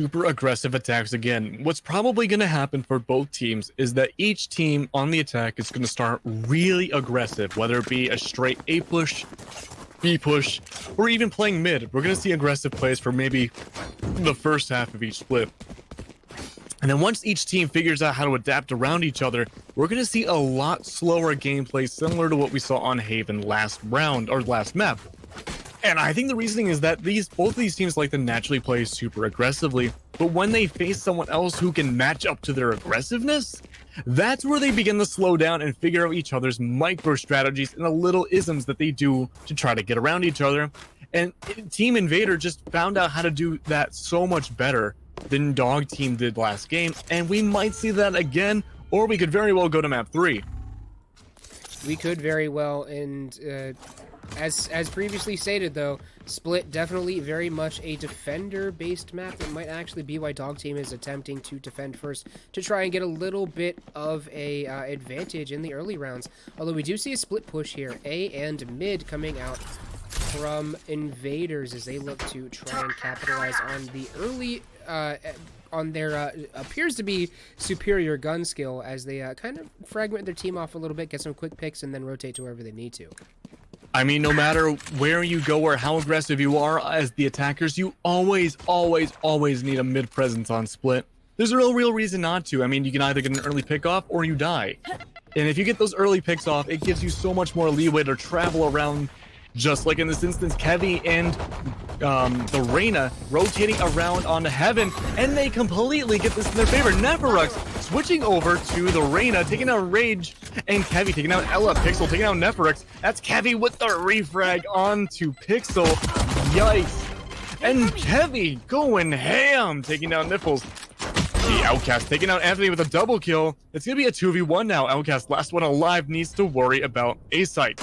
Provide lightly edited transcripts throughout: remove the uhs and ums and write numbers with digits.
Super aggressive attacks again. What's probably going to happen for both teams is that each team on the attack is going to start really aggressive, whether it be a straight A push, B push, or even playing mid. We're going to see aggressive plays for maybe the first half of each split. And then once each team figures out how to adapt around each other, we're going to see a lot slower gameplay similar to what we saw on Haven last round or last map. And I think the reasoning is that both of these teams like to naturally play super aggressively, but when they face someone else who can match up to their aggressiveness, that's where they begin to slow down and figure out each other's micro strategies and the little isms that they do to try to get around each other. And Team Invader just found out how to do that so much better than Dog Team did last game, and we might see that again, or we could very well go to map 3. We could very well, and as previously stated, though, Split definitely very much a defender-based map. It might actually be why Dog Team is attempting to defend first to try and get a little bit of a advantage in the early rounds. Although we do see a split push here, A and mid coming out from Invaders as they look to try and capitalize on the early on their appears to be superior gun skill as they kind of fragment their team off a little bit, get some quick picks, and then rotate to wherever they need to. I mean, no matter where you go or how aggressive you are as the attackers, you always need a mid presence on Split. There's a real reason not to. I mean, you can either get an early pick off or you die. And if you get those early picks off, it gives you so much more leeway to travel around, just like in this instance, Kevy and the Reyna rotating around on Heaven, and they completely get this in their favor. Neferux switching over to the Reyna, taking out Rage, and Kevy taking out Ella. Pixel taking out Neferux. That's Kevy with the refrag onto Pixel. Yikes. And Kevy going ham, taking down Nipples. The Outcast taking out Anthony with a double kill. It's going to be a 2v1 now. Outcast, last one alive, needs to worry about A site.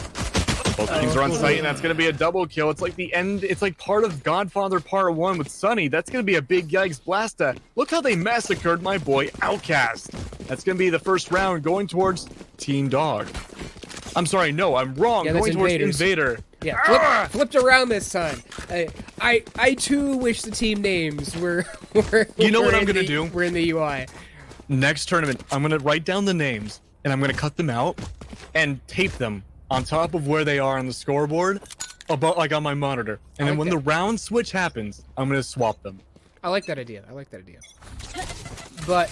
Both teams are on site, and that's going to be a double kill. It's like the end. It's like part of Godfather Part 1 with Sunny. That's going to be a big yikes blasta. Look how they massacred my boy Outcast. That's going to be the first round going towards Team Dog. I'm sorry, no, I'm wrong. Yeah, going towards Invader. Yeah, flipped around this time. I too wish the team names were You know what I'm going to do? We're in the UI. Next tournament, I'm going to write down the names, and I'm going to cut them out and tape them on top of where they are on the scoreboard, about like on my monitor. And then when the round switch happens, I'm gonna swap them. I like that idea. But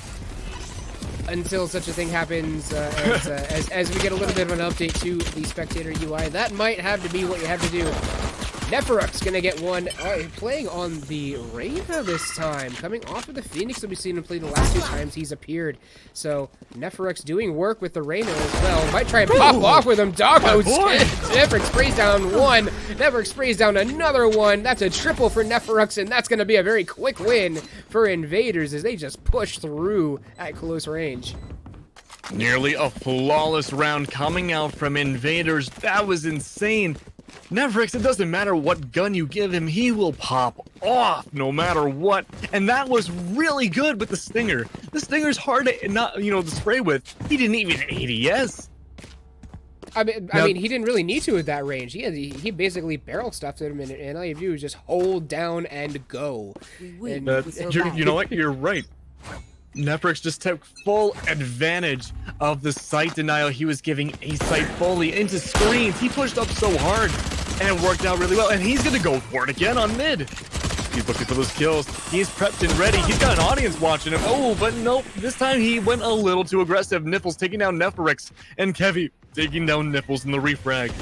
until such a thing happens, as we get a little bit of an update to the spectator UI, that might have to be what you have to do. Neferux gonna get one, playing on the Reyna this time, coming off of the Phoenix that we've seen him play the last 2 times he's appeared. So Neferux doing work with the Reyna as well. Might try and pop off with him. Doggo Neferux sprays down one. Neferux sprays down another one. That's a triple for Neferux, and that's gonna be a very quick win for Invaders as they just push through at close range. Nearly a flawless round coming out from Invaders. That was insane. Neferux, it doesn't matter what gun you give him, he will pop off no matter what. And that was really good with the Stinger. The Stinger's hard to to spray with. He didn't even ADS. I mean, he didn't really need to at that range. He basically barrel stuffed him, and all you do is just hold down and go. You know what? You're right. Neferux just took full advantage of the site denial he was giving A site fully into screens. He pushed up so hard, and it worked out really well. And he's going to go for it again on mid. He's looking for those kills. He's prepped and ready. He's got an audience watching him. Oh, but nope. This time he went a little too aggressive. Nipples taking down Neferux, and Kevy taking down Nipples in the refrag.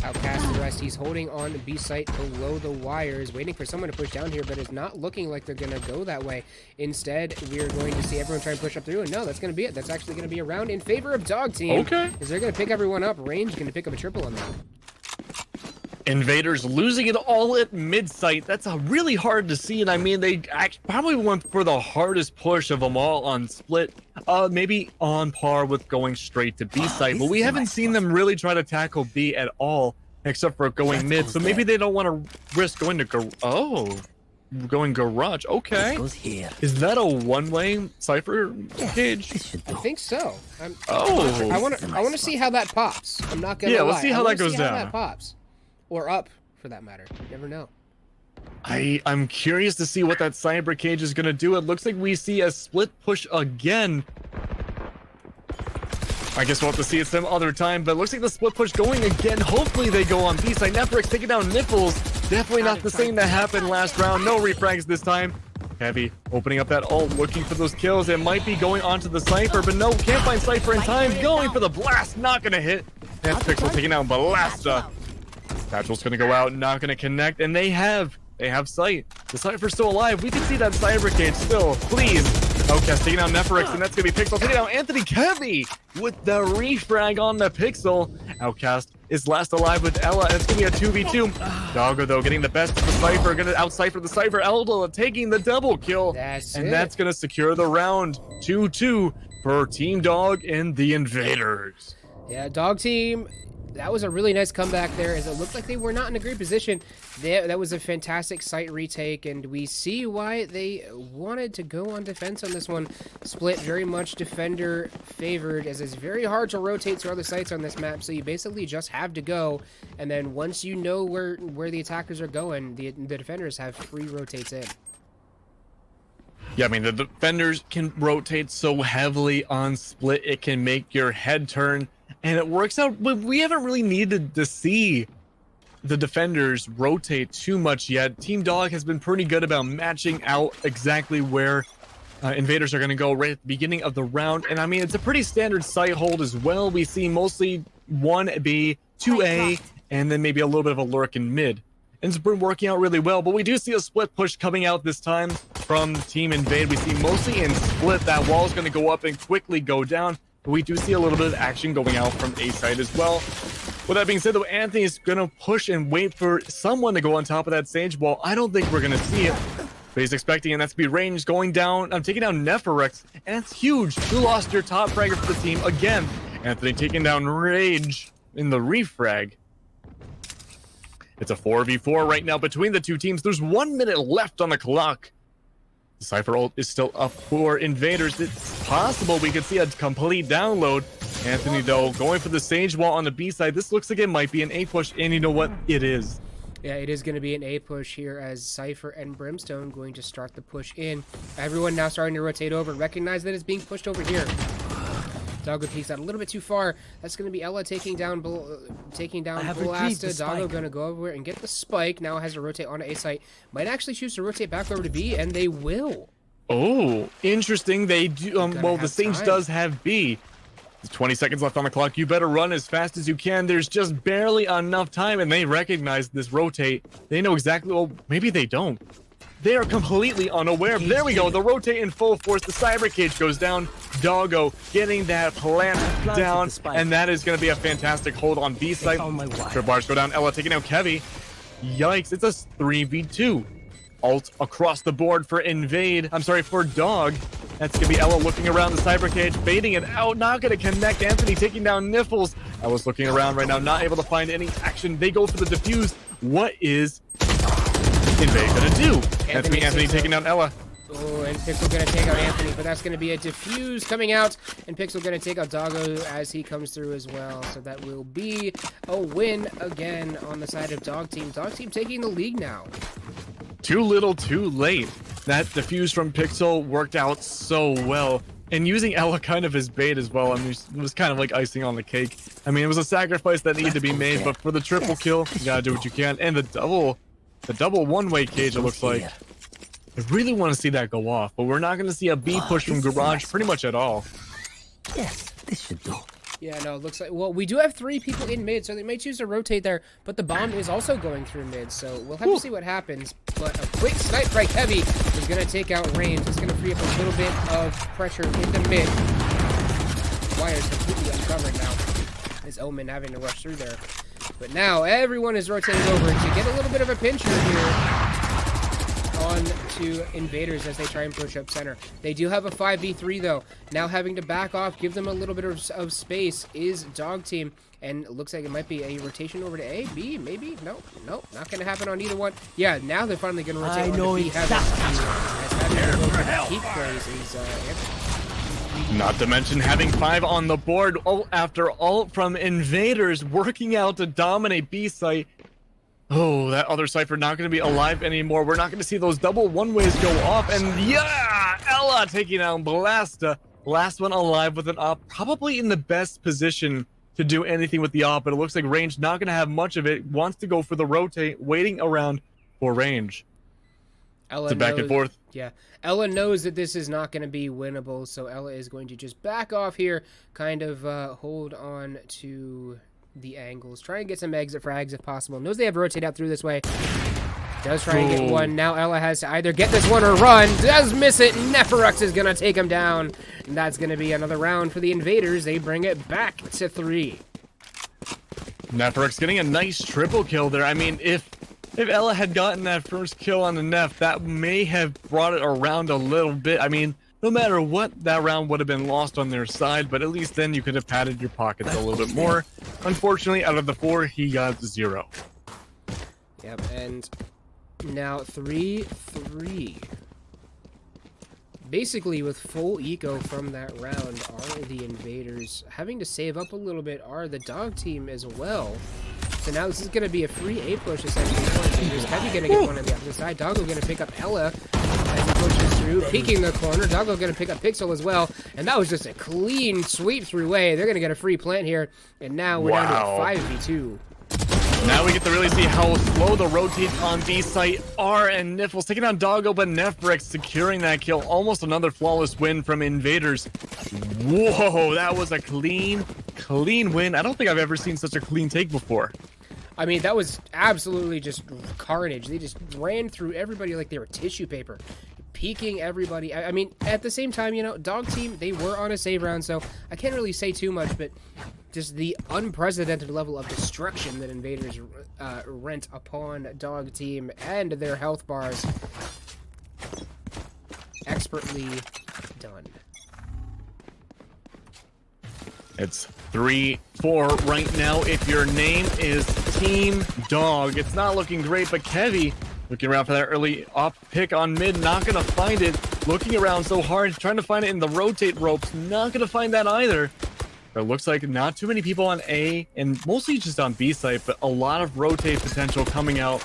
Outcast the rest. He's holding on B site below the wires, waiting for someone to push down here, but it's not looking like they're going to go that way. Instead, we are going to see everyone try and push up through, and no, that's going to be it. That's actually going to be a round in favor of Dog Team. Okay. Is they're going to pick everyone up. Range going to pick up a triple on that. Invaders losing it all at mid-site. That's really hard to see, and I mean, they probably went for the hardest push of them all on Split. Maybe on par with going straight to B-site, but we haven't seen them really try to tackle B at all, except for going mid, so maybe they don't want to risk going to going garage. Okay. Is that a one-way Cypher cage? I think so. I want to see how that pops. I'm not gonna lie. Let's see how that goes down. How that pops. Or up, for that matter. You never know. I'm curious to see what that Cyber Cage is going to do. It looks like we see a split push again. I guess we'll have to see it some other time, but it looks like the split push going again. Hopefully they go on B side. Netflix taking down Nipples. Definitely not the same that happened last round. No refrags this time. Heavy opening up that ult, looking for those kills. It might be going onto the Cypher, but no, can't find Cypher in time. Going for the blast, not going to hit. That's Pixel taking down Ballasta. Satchel's going to go out, not going to connect, and they have sight. The Cypher's still alive. We can see that Cyber Cage still. Please. Outcast taking out Neferix, and that's going to be Pixel taking out Anthony Kevy with the refrag on the Pixel. Outcast is last alive with Ella, and it's going to be a 2v2. Doggo, though, getting the best of the Cypher, going to out-cypher the Cypher. Ella taking the double kill, that's going to secure the round. 2-2 for Team Dog and the Invaders. Yeah, Dog Team, that was a really nice comeback there, as it looked like they were not in a great position. That was a fantastic site retake, and we see why they wanted to go on defense on this one. Split very much defender favored, as it's very hard to rotate to other sites on this map, so you basically just have to go, and then once you know where the attackers are going, the defenders have free rotates in. Yeah, I mean, the defenders can rotate so heavily on Split, it can make your head turn, and it works out, but we haven't really needed to see the defenders rotate too much yet. Team Dog has been pretty good about matching out exactly where Invaders are going to go right at the beginning of the round, and I mean, it's a pretty standard site hold as well. We see mostly 1B, 2A, and then maybe a little bit of a lurk in mid. And it's been working out really well, but we do see a split push coming out this time from Team Invade. We see mostly in split. That wall is going to go up and quickly go down, but we do see a little bit of action going out from A side as well. With that being said, though, Anthony is going to push and wait for someone to go on top of that sage wall. I don't think we're going to see it, but he's expecting, and that's be range going down. I'm taking down Neferix, and it's huge. You lost your top fragger for the team again. Anthony taking down Rage in the refrag. It's a 4v4 right now between the two teams. There's 1 minute left on the clock. The Cypher ult is still up for Invaders. It's possible we could see a complete download. Anthony, though, going for the Sage Wall on the B side. This looks like it might be an A push, and you know what? It is. Yeah, it is going to be an A push here, as Cypher and Brimstone going to start the push in. Everyone now starting to rotate over. Recognize that it's being pushed over here. Doggo peeks out a little bit too far. That's going to be Ella taking down Ballasta. Doggo going to go over and get the spike. Now has to rotate onto A site. Might actually choose to rotate back over to B, and they will. Oh, interesting. They do. Well, the Sage does have B. 20 seconds left on the clock. You better run as fast as you can. There's just barely enough time, and they recognize this rotate. They know exactly. Well, maybe they don't. They are completely unaware. There we go. The rotate in full force. The Cyber Cage goes down. Doggo getting that plant down, and that is going to be a fantastic hold on B side. Trip bars go down. Ella taking out Kevy. Yikes! It's a 3v2. Ult across the board for Invade. I'm sorry, for Dog. That's going to be Ella looking around the Cyber Cage, baiting it out. Not going to connect. Anthony taking down Niffles. Ella's looking around right now, not able to find any action. They go for the defuse. What is Invade going to do? That's me, Anthony taking down Ella. Oh, and Pixel going to take out Anthony, but that's going to be a defuse coming out, and Pixel going to take out Doggo as he comes through as well. So that will be a win again on the side of Dog Team. Dog Team taking the lead now. Too little, too late. That defuse from Pixel worked out so well. And using Ella kind of as bait as well, I mean, it was kind of like icing on the cake. I mean, it was a sacrifice that needed to be made, but for the triple kill, you gotta do what you can. And the double one-way cage, it looks like. I really want to see that go off, but we're not going to see a B push from Garage pretty much at all. Yes, this should do. Yeah, no, it looks like... Well, we do have 3 people in mid, so they may choose to rotate there, but the bomb is also going through mid, so we'll have to see what happens. But a quick snipe strike Heavy is going to take out Range. It's going to free up a little bit of pressure into mid. Wire's completely uncovered now. Is Omen having to rush through there. But now everyone is rotating over to get a little bit of a pincher here on to Invaders as they try and push up center. They do have a 5v3 though. Now having to back off, give them a little bit of space is Dog Team. And it looks like it might be a rotation over to A, B, maybe? No, not going to happen on either one. Yeah, now they're finally going to rotate over to B. Keep plays is Not to mention having 5 on the board ult after ult from Invaders, working out to dominate B site. Oh, that other Cypher not going to be alive anymore. We're not going to see those double one-ways go off. And yeah, Ella taking out Blasta. Last one alive with an op, probably in the best position to do anything with the op, but it looks like Range not going to have much of it. Wants to go for the rotate, waiting around for Range. Ella It's a back and forth. Yeah, Ella knows that this is not going to be winnable, so Ella is going to just back off here, kind of hold on to the angles, try and get some exit frags if possible. Knows they have rotate out through this way. Does try and get one. Now Ella has to either get this one or run. Does miss it. Neferux is going to take him down. And that's going to be another round for the Invaders. They bring it back to 3. Neferux getting a nice triple kill there. I mean, if Ella had gotten that first kill on the Nef, that may have brought it around a little bit. I mean, no matter what, that round would have been lost on their side, but at least then you could have padded your pockets a little bit more. Unfortunately, out of the 4, he got 0. Yep, and now 3-3. Basically, with full eco from that round are the Invaders. Having to save up a little bit are the dog team as well. So now this is going to be a free A push essentially for Invaders. Heavy going to get one on the other side. Doggo going to pick up Ella as he pushes through, peeking the corner. Doggo going to pick up Pixel as well. And that was just a clean sweep through way. They're going to get a free plant here. And now we're down to a 5v2. Now we get to really see how slow the rotates on B site are, and Niffles taking on Doggo, but Neferux securing that kill. Almost another flawless win from Invaders. Whoa, that was a clean win. I don't think I've ever seen such a clean take before. I mean, that was absolutely just carnage. They just ran through everybody like they were tissue paper, peeking everybody. I mean, at the same time, you know, dog team, they were on a save round, so I can't really say too much, but just the unprecedented level of destruction that Invaders rent upon dog team and their health bars. Expertly done. It's 3-4 right now if your name is Team Dog. It's not looking great, but Kevy looking around for that early off pick on mid, not gonna find it. Looking around so hard, trying to find it in the rotate ropes, not gonna find that either. It looks like not too many people on A, and mostly just on B site, but a lot of rotate potential coming out.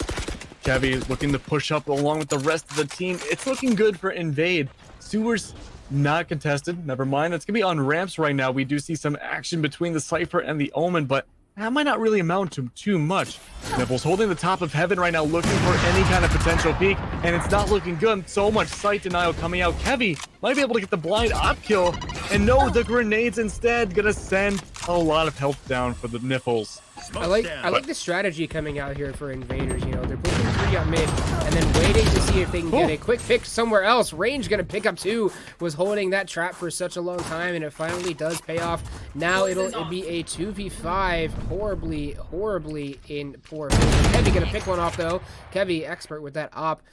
Kevy looking to push up along with the rest of the team. It's looking good for Invade. Sewers not contested. Never mind. That's going to be on ramps right now. We do see some action between the Cypher and the Omen, but that might not really amount to too much. Nipples holding the top of heaven right now, looking for any kind of potential peek, and it's not looking good. So much sight denial coming out. Kevy might be able to get the blind op kill, and no, the grenades instead gonna send a lot of health down for the Niffles. I like the strategy coming out here for Invaders. You know, they're pushing 3 on mid and then waiting to see if they can get a quick pick somewhere else. Range gonna pick up 2. Was holding that trap for such a long time, and it finally does pay off. Now it'll be a 2v5. Horribly in poor position. Kevy gonna pick one off though. Kevy expert with that op.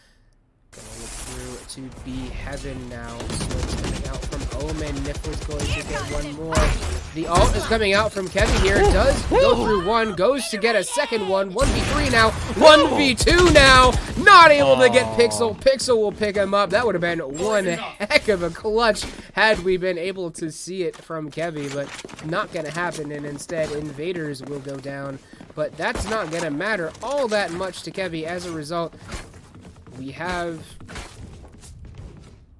Gonna look through to be heaven now. Switch coming out from Omen. Niffle's going to get one more. The ult is coming out from Kevy here. Does go through one. Goes to get a second one. 1v3 now. 1v2 now. Not able to get Pixel. Pixel will pick him up. That would have been one heck of a clutch had we been able to see it from Kevy, but not going to happen. And instead, Invaders will go down. But that's not going to matter all that much to Kevy. As a result, we have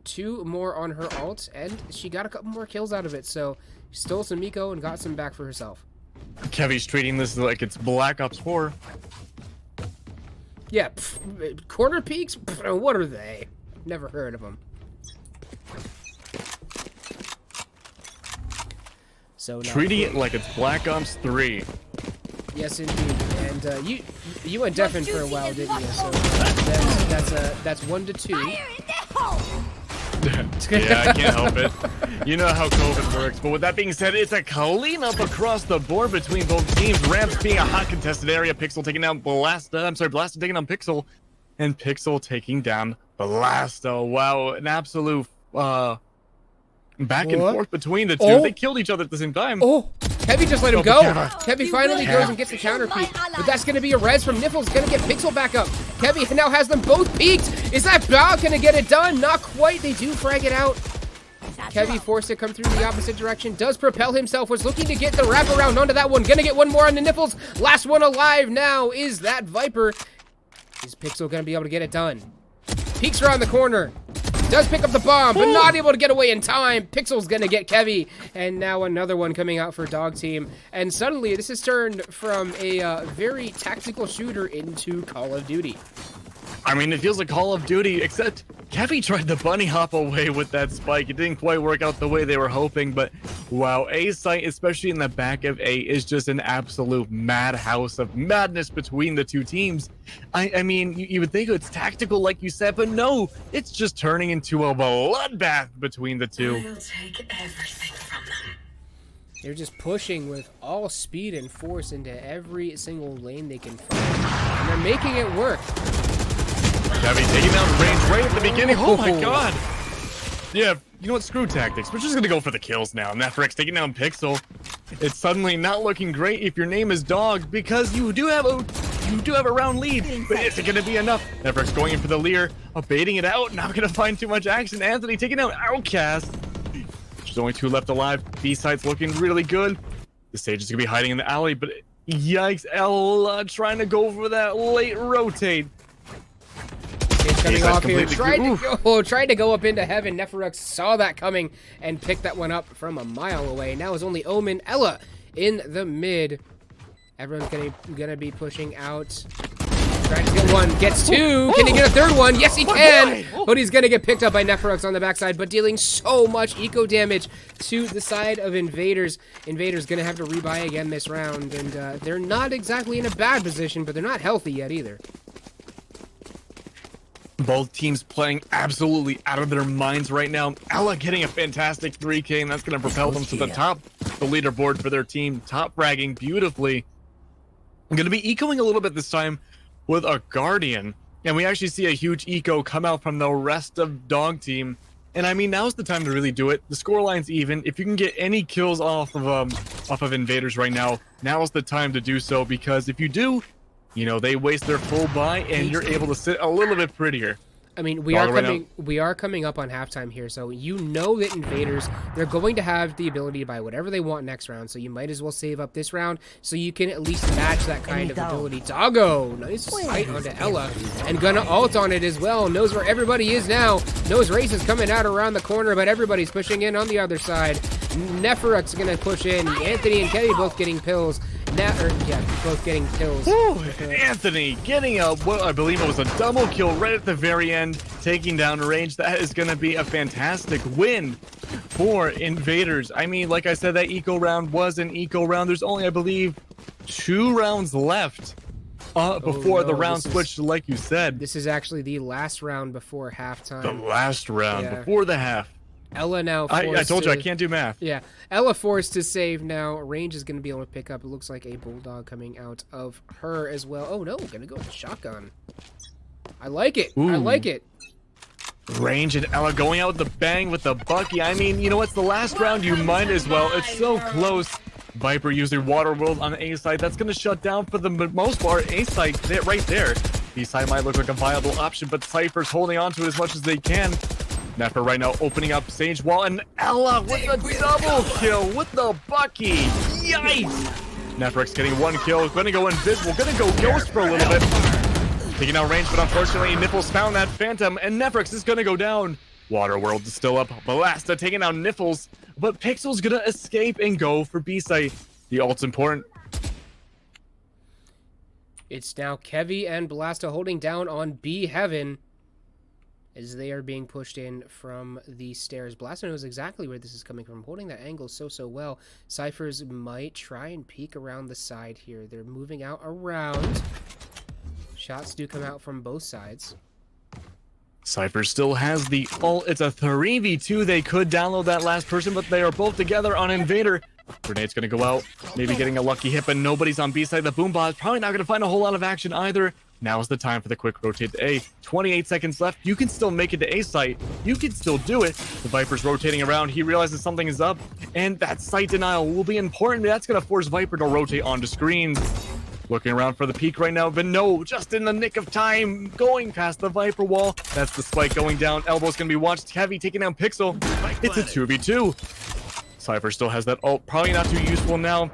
2 more on her ult, and she got a couple more kills out of it, so she stole some eco and got some back for herself. Kevy's treating this like it's Black Ops 4. Yeah, corner peaks? What are they? Never heard of them. So treating it like it's Black Ops 3. Yes, indeed. And you went deafened for a while, didn't you? So that's 1 to 2. Yeah, I can't help it. You know how COVID works. But with that being said, it's a cleanup across the board between both teams. Ramps being a hot contested area. Pixel taking down Blasta. Blasta taking down Pixel, and Pixel taking down Blasta. Wow, an absolute back and forth between the two. They killed each other at the same time. Kevy just let him go. Kevy finally goes and gets a counter peek, but that's going to be a res from Niffles. Going to get Pixel back up. Kevy now has them both peeked. Is that Bow going to get it done? Not quite. They do frag it out. Kevy forced to come through the opposite direction. Does propel himself. Was looking to get the wraparound onto that one. Gonna get one more on the nipples. Last one alive now is that Viper. Is Pixel gonna be able to get it done? Peeks around the corner. Does pick up the bomb, but not able to get away in time. Pixel's gonna get Kevy. And now another one coming out for Dog Team. And suddenly this has turned from a very tactical shooter into Call of Duty. I mean, it feels like Call of Duty, except Kevy tried to bunny hop away with that spike. It didn't quite work out the way they were hoping, but wow, A site, especially in the back of A, is just an absolute madhouse of madness between the two teams. I mean, you would think it's tactical, like you said, but no, it's just turning into a bloodbath between the two. I'll take everything from them. They're just pushing with all speed and force into every single lane they can find, and they're making it work. Kevy taking down range right at the beginning. Oh my god. Yeah, you know what? Screw tactics. We're just gonna go for the kills now. Netflix taking down Pixel. It's suddenly not looking great if your name is Dog, because you do have a round lead, but is it gonna be enough? Netflix going in for the Lear, baiting it out, not gonna find too much action. Anthony taking down Outcast. There's only 2 left alive. B-side's looking really good. The Sage is gonna be hiding in the alley, but yikes, Ella trying to go for that late rotate. It's coming off here. Tried to go up into heaven. Neferux saw that coming and picked that one up from a mile away. Now is only Omen. Ella in the mid. Everyone's gonna be pushing out. Trying to get one. Gets 2. Can he get a third one? Yes, he can. But he's gonna get picked up by Neferux on the backside, but dealing so much eco damage to the side of Invaders. Invaders gonna have to rebuy again this round, and they're not exactly in a bad position, but they're not healthy yet either. Both teams playing absolutely out of their minds right now. Ella getting a fantastic 3K, and that's going to propel them to the top of the leaderboard for their team. Top fragging beautifully. I'm going to be ecoing a little bit this time with a Guardian. And we actually see a huge eco come out from the rest of Dog Team. And I mean, now's the time to really do it. The scoreline's even. If you can get any kills off of Invaders right now, now's the time to do so, because if you do, you know, they waste their full buy, and you're able to sit a little bit prettier. I mean, we are coming up on halftime here, so you know that Invaders, they're going to have the ability to buy whatever they want next round, so you might as well save up this round so you can at least match that kind of ability. Doggo, nice sight onto Ella, and gonna ult on it as well. Knows where everybody is now. Knows Race is coming out around the corner, but everybody's pushing in on the other side. Neferux gonna push in. Anthony and Kelly both getting pills. Both getting kills. Anthony getting what I believe it was a double kill right at the very end, taking down range. That is going to be a fantastic win for Invaders. I mean, like I said, that eco round was an eco round. There's only, I believe, 2 rounds left before the round switched, like you said. This is actually the last round before halftime. The last round before the half. Ella now I told you I can't do math. Yeah, Ella forced to save now. Range is going to be able to pick up. It looks like a bulldog coming out of her as well. Oh no, going to go with the shotgun. I like it. Ooh. I like it. Range and Ella going out with the bang with the Bucky. I mean, you know what's the last round? You might as well. It's so close. Viper using Waterworld on the A side. That's going to shut down for the most part. A side right there. B side might look like a viable option, but Cypher's holding on to it as much as they can. Nefer right now opening up Sage Wall, and Ella with the double kill with the Bucky. Yikes! Neferix getting 1 kill. Gonna go invisible. Gonna go ghost for a little bit. Taking out range, but unfortunately Nipples found that Phantom, and Neferix is gonna go down. Waterworld is still up. Balasta taking out Nipples, but Pixel's gonna escape and go for B-site. The ult's important. It's now Kevy and Balasta holding down on B Heaven, as they are being pushed in from the stairs. Blaster knows exactly where this is coming from, holding that angle so well. Cyphers might try and peek around the side here. They're moving out around. Shots do come out from both sides. Cypher still has the ult. It's a 3v2. They could download that last person, but they are both together on Invader. Grenade's gonna go out, maybe getting a lucky hit, but nobody's on B side. The Boombot is probably not gonna find a whole lot of action either. Now is the time for the quick rotate to A. 28 seconds left. You can still make it to A site. You can still do it. The Viper's rotating around. He realizes something is up, and that site denial will be important. That's going to force Viper to rotate onto screens. Looking around for the peak right now, but no, just in the nick of time, going past the Viper wall. That's the spike going down. Elbow's gonna be watched. Heavy taking down Pixel. It's a 2v2. Cypher still has that ult, probably not too useful now.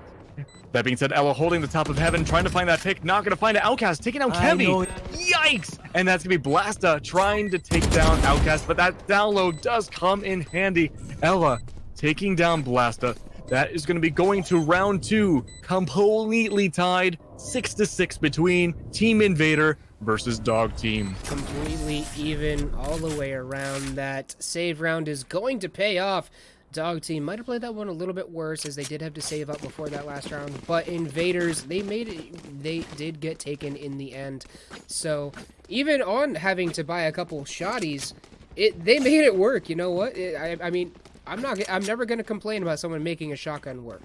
That being said, Ella holding the top of heaven, trying to find that pick, not gonna find it. Outcast taking out Kevy. Yikes! And that's gonna be Blasta trying to take down Outcast, but that download does come in handy. Ella taking down Blasta. That is gonna be going to round 2, completely tied, 6-6 between Team Invader versus Dog Team. Completely even all the way around. That save round is going to pay off. Dog Team might have played that one a little bit worse, as they did have to save up before that last round, but Invaders, they made it, they did get taken in the end. So even on having to buy a couple shotties, they made it work. You know what? I mean, I'm never gonna complain about someone making a shotgun work.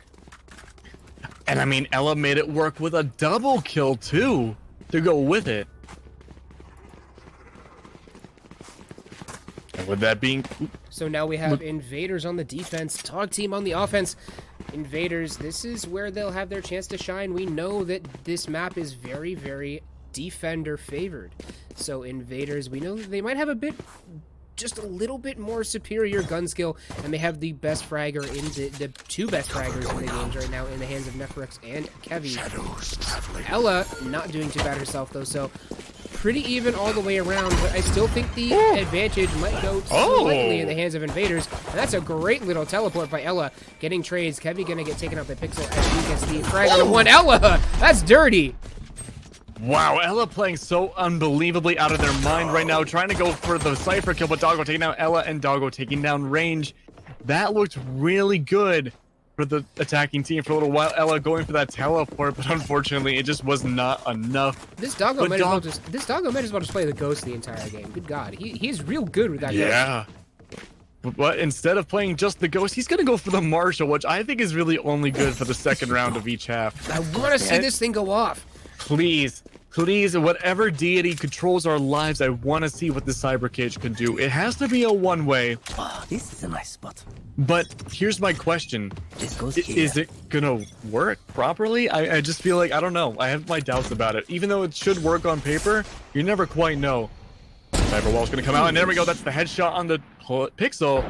And I mean, Ella made it work with a double kill too, to go with it. And with that being... So now we have Invaders on the defense, Dog Team on the offense. Invaders, this is where they'll have their chance to shine. We know that this map is very, very defender favored. So Invaders, we know that they might have just a little bit more superior gun skill, and they have the best fragger in the two best fraggers in the games right now in the hands of Nephrex and Kevy. Ella not doing too bad herself though, so pretty even all the way around, but I still think the advantage might go slightly in the hands of Invaders. And that's a great little teleport by Ella, getting trades. Kevy gonna get taken out by Pixel as he gets the frag on one. Ella, that's dirty. Wow, Ella playing so unbelievably out of their mind right now, trying to go for the Cypher kill, but Doggo taking down Ella and Doggo taking down range. That looked really good for the attacking team for a little while. Ella going for that teleport, but unfortunately, it just was not enough. This Doggo might as well just play the Ghost the entire game. Good God, he's real good with that Ghost. Yeah. But instead of playing just the Ghost, he's going to go for the Marshal, which I think is really only good for the second round of each half. I want to see this thing go off. Please, whatever deity controls our lives, I want to see what the Cyber Cage can do. It has to be a one-way. Oh, this is a nice spot. But here's my question. This goes here. Is it gonna work properly? I just feel like, I don't know. I have my doubts about it. Even though it should work on paper, you never quite know. Cyber Wall's gonna come out, and there we go. That's the headshot on the Pixel.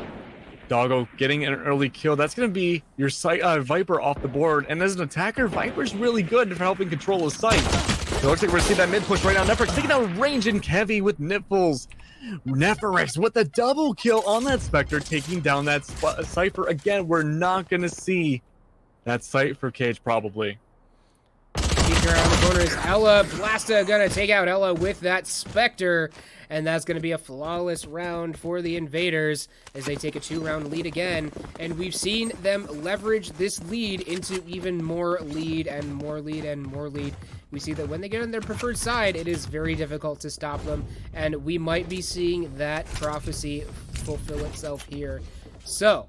Doggo getting an early kill. That's going to be your Viper off the board. And as an attacker, Viper's really good for helping control his sight. So it looks like we're going to see that mid push right now. Nephrex taking down range and Kevy with nipples. Nephrex with the double kill on that Spectre, taking down that Cypher. Again, we're not going to see that Cypher Cage probably. Feature around the corner is Ella. Blasta gonna take out Ella with that Spectre, and that's gonna be a flawless round for the Invaders as they take a 2-round lead again. And we've seen them leverage this lead into even more lead and more lead and more lead. We see that when they get on their preferred side, it is very difficult to stop them, and we might be seeing that prophecy fulfill itself here. So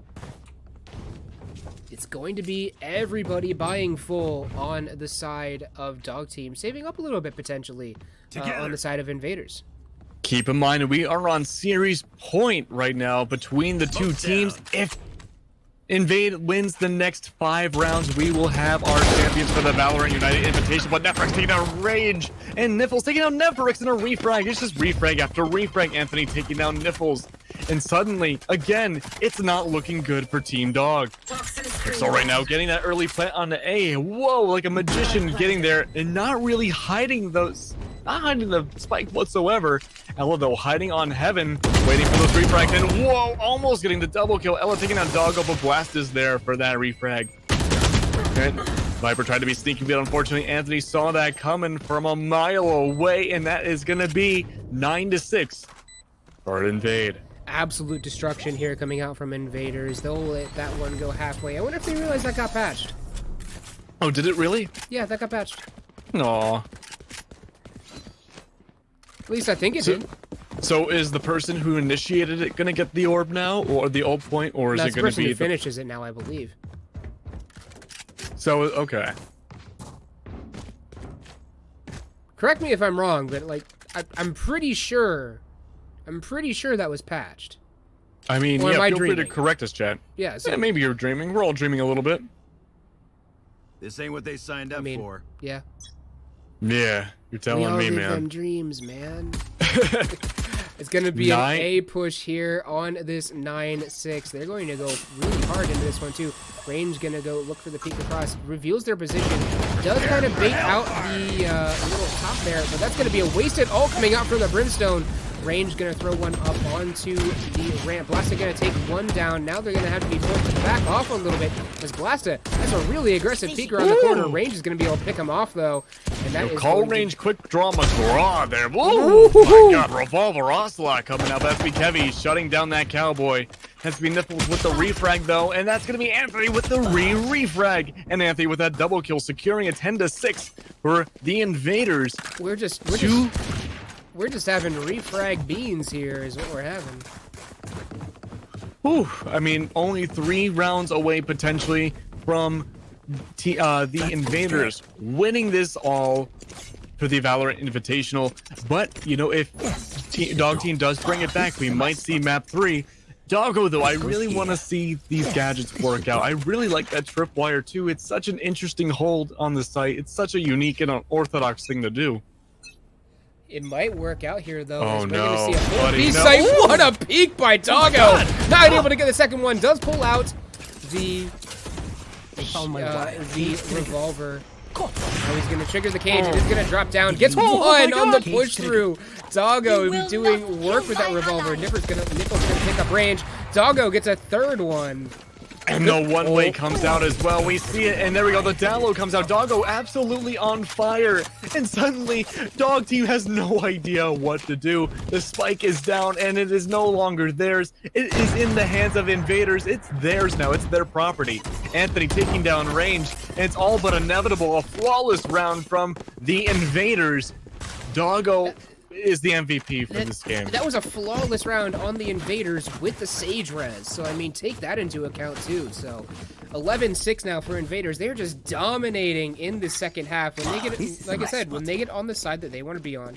it's going to be everybody buying full on the side of Dog Team, saving up a little bit potentially on the side of Invaders. Keep in mind, we are on series point right now between the two teams. If Invade wins the next 5 rounds, we will have our champions for the Valorant United Invitation. But Nephrex taking down Rage, and Niffles taking down Nephrex in a refrag. It's just refrag after refrag. Anthony taking down Niffles. And suddenly, again, it's not looking good for Team Dog. Pixel right now getting that early plant on the A. Whoa, like a magician getting there and not really hiding those, not hiding the spike whatsoever. Ella though hiding on Heaven, waiting for those refrags, and whoa, almost getting the double kill. Ella taking down Doggo, but Blast is there for that refrag. And Viper tried to be sneaky, but unfortunately Anthony saw that coming from a mile away, and that is gonna be 9-6 for Invade. Absolute destruction here coming out from Invaders. They'll let that one go halfway. I wonder if they realize that got patched. Oh, did it really? Yeah, that got patched. Aw. At least I think it did. So is the person who initiated it gonna get the orb now, or the ult point, or is it gonna be the person who finishes it now, I believe. So okay. Correct me if I'm wrong, but like I'm pretty sure that was patched. I mean, or yeah, feel free to correct us, chat. Yeah, so, Yeah, maybe you're dreaming. We're all dreaming a little bit. This ain't what they signed up for. Yeah. Yeah, you're We telling all me, live man. them dreams, man. It's going to be an A push here on this 9-6. They're going to go really hard into this one, too. Range going to go look for the peek across. Reveals their position. Does kind of bait out the little top there, but that's going to be a wasted ult coming out from the Brimstone. Range going to throw one up onto the ramp. Blasta going to take one down. Now they're going to have to be pushed back off a little bit as Blasta has a really aggressive peek around the corner. Range is going to be able to pick him off, though. And that is call going Range to... quick draw McGraw there. Whoa! My God, Revolver Ocelot coming out. That's be Kevy shutting down that Cowboy. Has to be Nipples with the refrag, though, and that's going to be Anthony with the refrag. And Anthony with that double kill, securing a 10-6 for the Invaders. We're just having refrag beans here is what we're having. Whew, I mean, only 3 rounds away potentially from the Invaders winning this all for the Valorant Invitational. But, you know, if Dog Team does bring it back, we might see map 3. Doggo, though, I really want to see these gadgets work out. I really like that tripwire, too. It's such an interesting hold on the site. It's such a unique and unorthodox thing to do. It might work out here, though. Oh, as we're no, gonna see a buddy, B-site. no. What a peek by Doggo! Not able to get the second one. Does pull out the revolver. Oh, he's going to trigger the cage. It is going to drop down. Gets one on the push through. Doggo doing work with that revolver. Nipple's going to pick up range. Doggo gets a third one. And the one-way comes out as well. We see it, and there we go. The down low comes out. Doggo absolutely on fire. And suddenly, Dog Team has no idea what to do. The spike is down, and it is no longer theirs. It is in the hands of Invaders. It's theirs now. It's their property. Anthony taking down Range, and it's all but inevitable. A flawless round from the Invaders. Doggo is the MVP for this game. That was a flawless round on the Invaders with the Sage Res. So, I mean, take that into account, too. So, 11-6 now for Invaders. They're just dominating in the second half. When they get, like I said, when they get on the side that they want to be on,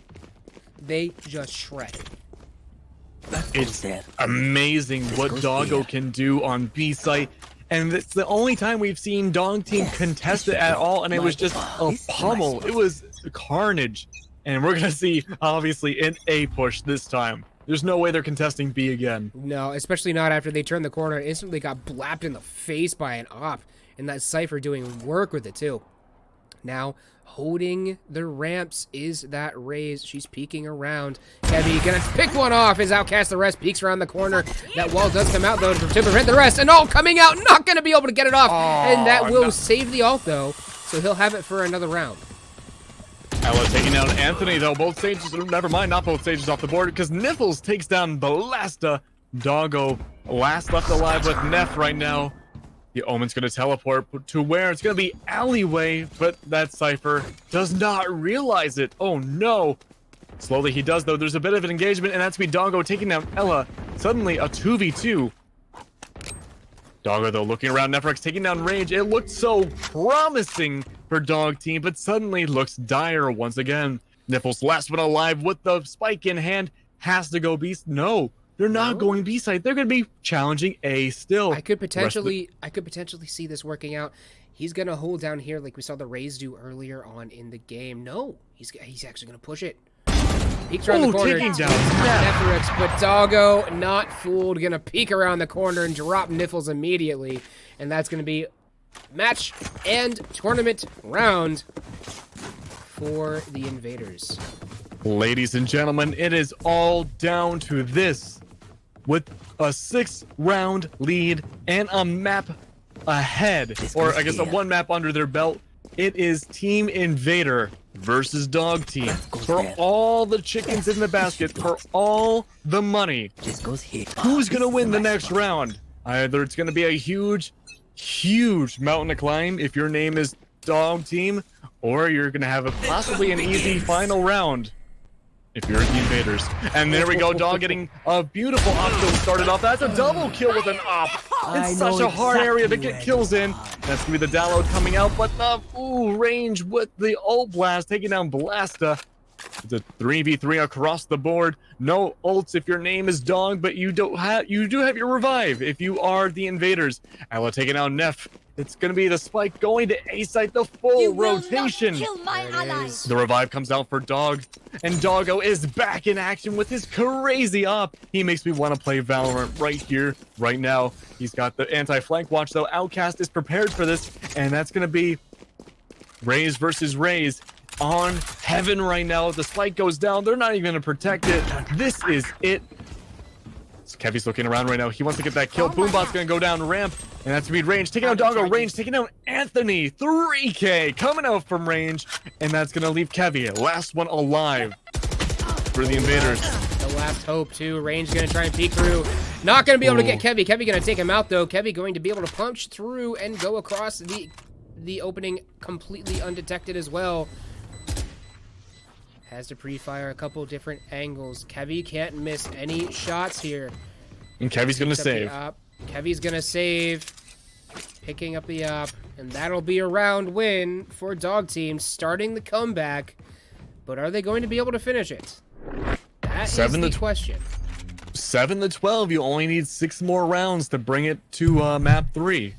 they just shred. It's amazing what Doggo can do on B-site. And it's the only time we've seen Dog Team contest it at all, and it was just a pummel. It was carnage. And we're going to see, obviously, an A push this time. There's no way they're contesting B again. No, especially not after they turned the corner and instantly got blapped in the face by an op. And that Cypher doing work with it, too. Now, holding the ramps is that Raze. She's peeking around. Heavy gonna pick one off as Outcast the rest peeks around the corner. That wall does come out, though, to prevent the rest. And all coming out, not going to be able to get it off. And that will save the ult, though. So he'll have it for another round. Ella taking down Anthony, though. Both stages, never mind, not both stages off the board, because Niffles takes down Blasta. Doggo last left alive with Neff right now. The Omen's going to teleport to where it's going to be alleyway, but that Cypher does not realize it. Oh, no. Slowly he does, though. There's a bit of an engagement, and that's me Doggo taking down Ella. Suddenly a 2v2. Doggo, though, looking around. Nefrex taking down Range. It looked so promising for Dog Team, but suddenly looks dire once again. Nipples, last one alive with the spike in hand, has to go B. No, they're not going B side. They're going to be challenging A still. I could potentially see this working out. He's going to hold down here like we saw the Raze do earlier on in the game. No, he's actually going to push it. Peeks around the corner, taking down Nefrex, but Doggo, not fooled, gonna peek around the corner and drop Niffles immediately, and that's gonna be match and tournament round for the Invaders. Ladies and gentlemen, it is all down to this. With a 6-round lead and a map ahead, or I guess a 1 map under their belt, it is Team Invader versus Dog Team. For all the chickens in the basket, for all the money, who's going to win the next round? Either it's going to be a huge mountain to climb if your name is Dog Team, or you're going to have possibly an easy final round if you're the Invaders. And there we go, Dog getting a beautiful op kill started off. That's a double kill with an op. It's such a hard area to get kills in. That's gonna be the download coming out, but Range with the ult blast, taking down Blasta. It's a 3v3 across the board. No ults if your name is Dog, but you do have your revive if you are the Invaders. Ella taking out Neff. It's gonna be the spike going to A site, the full rotation. Kill my allies. The revive comes out for Dog, and Doggo is back in action with his crazy op. He makes me want to play Valorant right here, right now. He's got the anti-flank watch though. Outcast is prepared for this, and that's gonna be Raze versus Raze on Heaven right now. If the spike goes down, they're not even gonna protect it. This is it. So Kevy's looking around right now. He wants to get that kill. Boombot's gonna go down ramp, and that's gonna be Range. Taking out Doggo. Range taking out Anthony. 3K coming out from Range, and that's gonna leave Kevy, last one alive for the Invaders. The last hope too. Range gonna try and peek through. Not gonna be able to get Kevy. Kevy gonna take him out though. Kevy going to be able to punch through and go across the opening completely undetected as well. Has to pre-fire a couple different angles. Kevy can't miss any shots here. And Kevy's gonna save. Kevy's gonna save. Picking up the up. And that'll be a round win for Dog Team, starting the comeback. But are they going to be able to finish it? That is the question. 7-12. You only need 6 more rounds to bring it to map 3.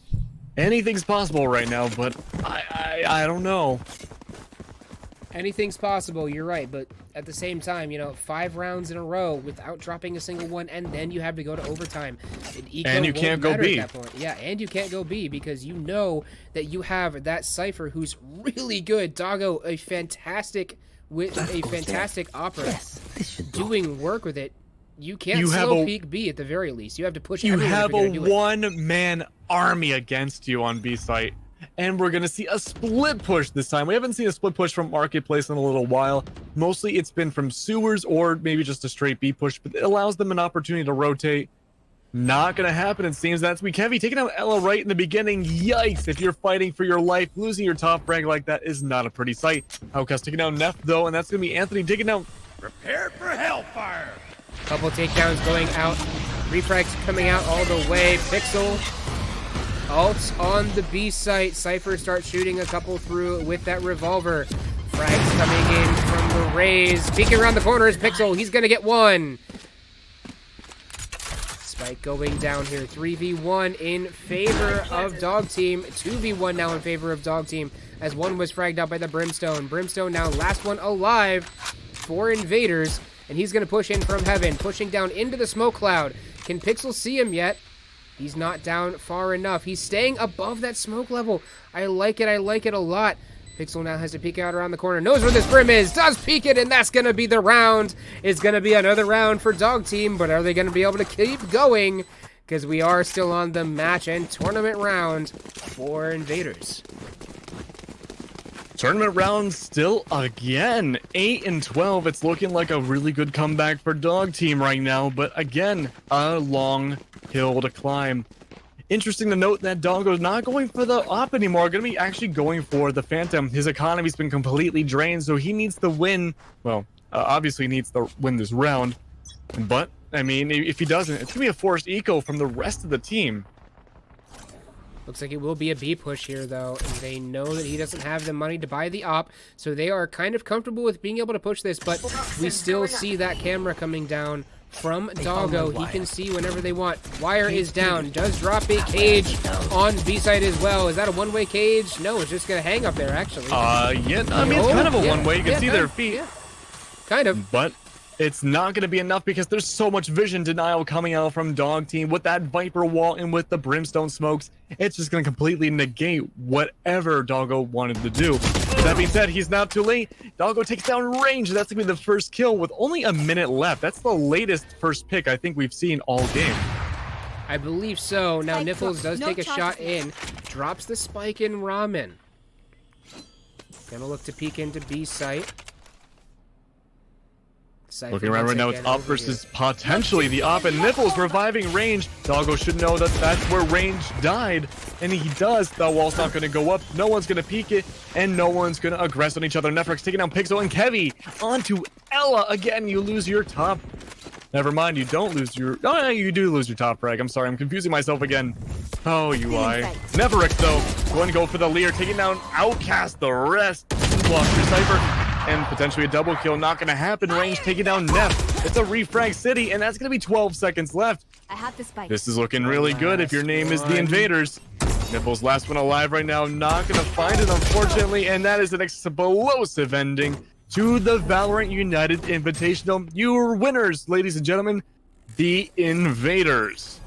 Anything's possible right now, but I don't know. Anything's possible, you're right, but at the same time, you know, 5 rounds in a row without dropping a single one, and then you have to go to overtime. And you can't go B. Yeah, and you can't go B because you know that you have that Cypher who's really good. Doggo, a fantastic opera, doing work with it. You can't slow peek B at the very least. You have to push. You have a one-man army against you on B site. And we're going to see a split push this time. We haven't seen a split push from Marketplace in a little while. Mostly it's been from sewers or maybe just a straight B push, but it allows them an opportunity to rotate. Not going to happen, it seems. That's Kevy taking out Ella right in the beginning. Yikes, if you're fighting for your life, losing your top frag like that is not a pretty sight. Outcast taking out Neff, though, and that's going to be Anthony taking out. Prepare for hellfire. Couple takedowns going out. Refrags coming out all the way. Pixel. Ults on the B site. Cypher starts shooting a couple through with that revolver. Frags coming in from the Raze. Peeking around the corner is Pixel. He's going to get one. Spike going down here. 3v1 in favor of Dog Team. 2v1 now in favor of Dog Team as one was fragged out by the Brimstone. Brimstone now last one alive for Invaders. And he's going to push in from Heaven. Pushing down into the smoke cloud. Can Pixel see him yet? He's not down far enough. He's staying above that smoke level. I like it. I like it a lot. Pixel now has to peek out around the corner. Knows where this Brim is. Does peek it, and that's going to be the round. It's going to be another round for Dog Team, but are they going to be able to keep going? Because we are still on the match and tournament round for Invaders. Tournament round still again. 8-12. It's looking like a really good comeback for Dog Team right now, but again, a long hill to climb. Interesting to note that Doggo's not going for the op anymore. Going to be actually going for the Phantom. His economy's been completely drained, so he needs to win. Well, obviously needs to win this round. But, I mean, if he doesn't, it's going to be a forced eco from the rest of the team. Looks like it will be a B push here, though. And they know that he doesn't have the money to buy the op, so they are kind of comfortable with being able to push this, but we still see that camera coming down from Doggo. He can see whenever they want. Wire is down. Does drop a cage on B side as well. Is that a one-way cage? No, it's just going to hang up there, actually. Yeah, I mean, it's kind of a one-way. You can see their feet. Yeah. Kind of. But it's not going to be enough because there's so much vision denial coming out from Dog Team with that Viper wall and with the Brimstone smokes. It's just going to completely negate whatever Doggo wanted to do. That being said, he's not too late. Doggo takes down Range. That's going to be the first kill with only a minute left. That's the latest first pick I think we've seen all game. I believe so. Now Niffles does take a shot in. Drops the spike in Ramen. Gonna look to peek into B site. Looking around right now, it's up versus potentially the op, and Niffles reviving Range. Doggo should know that that's where Range died, and he does. The wall's not going to go up, no one's going to peek it, and no one's going to aggress on each other. Nefrix taking down Pixel and Kevy onto Ella. Again, you lose your top. Never mind, you don't lose your... Oh, you do lose your top frag. I'm sorry, I'm confusing myself again. Oh, UI. Nefrix, though, going to go for the Leer, taking down Outcast. The rest blocks your Cypher. and potentially a double kill. Not going to happen. Range taking down Neff. It's a refrag city, and that's going to be 12 seconds left. I have the spike. This is looking really good if your name is the Invaders. Nipple's last one alive right now. Not going to find it, unfortunately, and that is an explosive ending to the Valorant United Invitational. Your winners, ladies and gentlemen, the Invaders.